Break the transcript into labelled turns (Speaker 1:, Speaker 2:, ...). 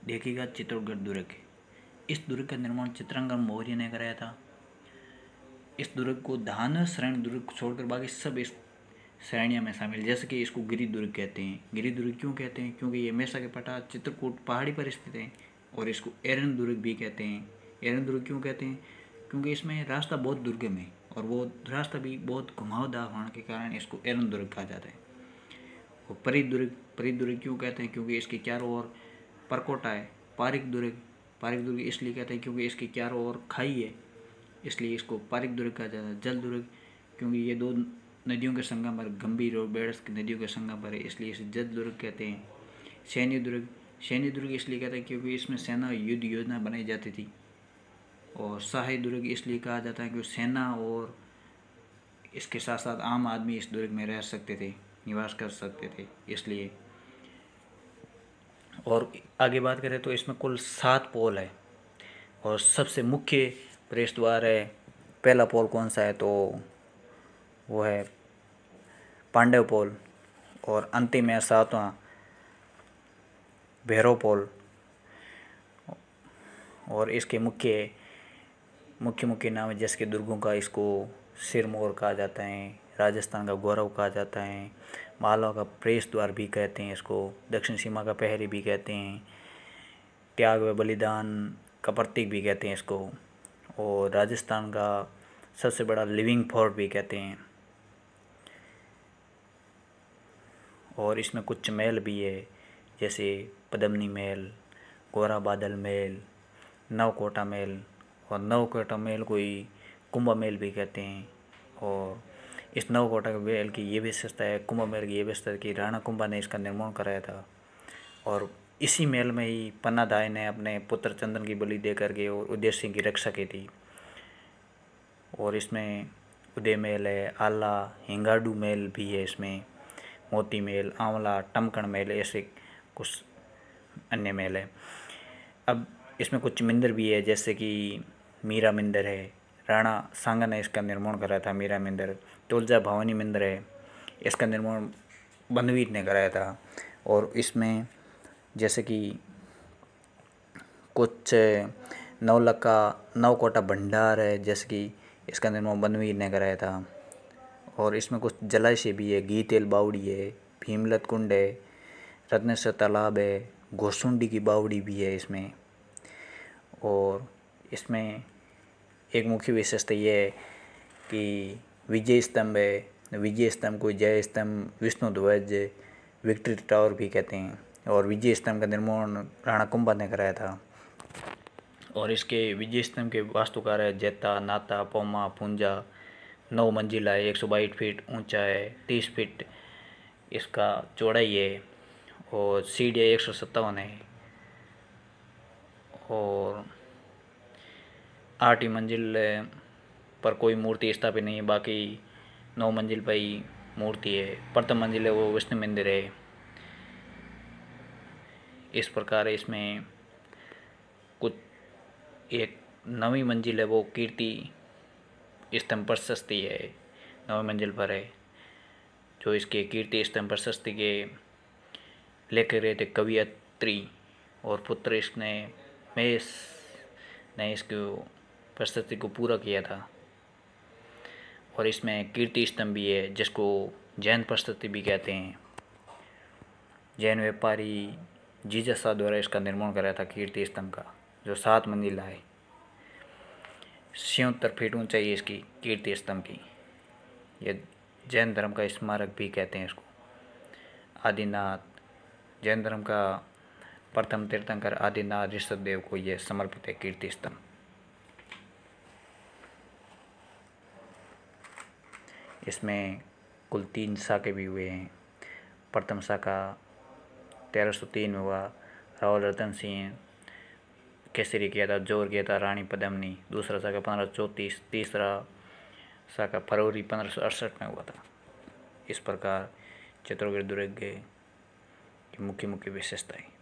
Speaker 1: देखिएगा चित्तौड़गढ़ दुर्ग। इस दुर्ग का निर्माण चित्रांगन मौर्य ने कराया था। इस दुर्ग को धान श्रेणी दुर्ग छोड़कर बाकी सब इस श्रेणियों में शामिल, जैसे कि इसको गिरि दुर्ग कहते हैं। गिरि दुर्ग क्यों कहते हैं? क्योंकि ये मेसा के पटा चित्रकूट पहाड़ी पर स्थित है। और इसको एरन दुर्ग भी कहते हैं। एरन दुर्ग क्यों कहते हैं? क्योंकि इसमें रास्ता बहुत दुर्गम है और वो रास्ता भी बहुत घुमावदार होने के कारण इसको एरन दुर्ग कहा जाता है। और परी दुर्ग क्यों कहते हैं? क्योंकि इसके चारों ओर परकोटा है। पारिक दुर्ग इसलिए कहते हैं क्योंकि इसके चारों ओर खाई है, इसलिए इसको पारिक दुर्ग कहा जाता है। जल दुर्ग क्योंकि ये दो नदियों के संगम पर, गंभीर और बेड़स की नदियों के संगम पर है, इसलिए इसे जल दुर्ग कहते हैं। सैन्य दुर्ग इसलिए कहते हैं क्योंकि इसमें सेना युद्ध योजना बनाई जाती थी। और सहाय दुर्ग इसलिए कहा जाता है क्योंकि सेना और इसके साथ साथ आम आदमी इस दुर्ग में रह सकते थे, निवास कर सकते थे, इसलिए। और आगे बात करें तो इसमें कुल 7 पोल है और सबसे मुख्य प्रवेश द्वार है। पहला पोल कौन सा है? तो वो है पांडव पोल। और अंतिम है 7वां भैरव पोल। और इसके मुख्य नाम है, जैसे कि दुर्गों का इसको सिरमौर कहा जाता है, राजस्थान का गौरव कहा जाता है, मालवा का प्रवेश द्वार भी कहते हैं इसको, दक्षिण सीमा का प्रहरी भी कहते हैं, त्याग व बलिदान का प्रतीक भी कहते हैं इसको, और राजस्थान का सबसे बड़ा लिविंग फोर्ट भी कहते हैं। और इसमें कुछ महल भी है, जैसे पद्मनी महल, गोरा बादल महल, नवकोटा महल। और नवकोटा महल को ही कुंभ महल भी कहते हैं। और इस नवकोटा महल की ये विशेषता है, कुंभ महल की ये विशेषता है कि राणा कुंभा ने इसका निर्माण कराया था। और इसी महल में ही पन्नादाय ने अपने पुत्र चंदन की बलि दे करके और उदय सिंह की रक्षा की थी। और इसमें उदय महल है, आला, हिंगाडू महल भी है, इसमें मोती महल, आंवला, टमकण महल, ऐसे कुछ अन्य महल है। अब इसमें कुछ मंदिर भी है, जैसे कि मीरा मंदिर है, राणा सांगा ने इसका निर्माण करा था। मीरा मंदिर, तुलजा भवानी मंदिर है, इसका निर्माण बनवीर ने कराया था। और इसमें जैसे कि कुछ नवकोटा भंडार है, जैसे कि इसका निर्माण बनवीर ने कराया था। और इसमें कुछ जलाशय भी है, गीतेल बावड़ी है, भीमलत कुंड है, रत्नेश्वर तालाब है, घोसुंडी की बावड़ी भी है इसमें। और इसमें एक मुख्य विशेषता ये है कि विजय स्तंभ है। विजय स्तंभ को जय स्तंभ, विष्णु ध्वज, विक्ट्री टावर भी कहते हैं। और विजय स्तंभ का निर्माण राणा कुंभा ने कराया था। और इसके विजय स्तंभ के वास्तुकार है जैता, नाता, पोमा, पुंजा। 9 मंजिला है, 122 फीट ऊंचा है, 30 फीट इसका चौड़ाई है, और सीढ़ियाँ 157 है। और 8 मंजिल पर कोई मूर्ति स्थापित नहीं है, बाकी 9 मंजिल पर ही मूर्ति है। प्रथम मंजिल है वो विष्णु मंदिर है। इस प्रकार इसमें कुछ एक 9वीं मंजिल है वो कीर्ति स्तंभ प्रशस्ति है, 9वीं मंजिल पर है, जो इसके कीर्ति स्तंभ प्रशस्ति के लेकर रहे थे कवि अत्रि और पुत्र इसने महेश ने इसको प्रशस्ति को पूरा किया था। और इसमें कीर्ति स्तंभ भी है, जिसको जैन प्रशस्ति भी कहते हैं। जैन व्यापारी जीजा द्वारा इसका निर्माण कराया था कीर्ति स्तंभ का, जो 7 मंजिला है। 76 फीट ऊंचाई है इसकी कीर्ति स्तंभ की। ये जैन धर्म का स्मारक भी कहते हैं इसको। आदिनाथ, जैन धर्म का प्रथम तीर्थंकर आदिनाथ ऋषभदेव को यह समर्पित है कीर्ति स्तंभ। इसमें कुल 3 शाखे भी हुए हैं। प्रथम शाखा 1303 में हुआ, रावल रतन सिंह केसरी किया था, जोर किया था रानी पद्मिनी। दूसरा शाखा 1534, तीसरा शाखा फरवरी 1568 में हुआ था। इस प्रकार चित्तौड़गढ़ दुर्ग की मुख्य विशेषताएं।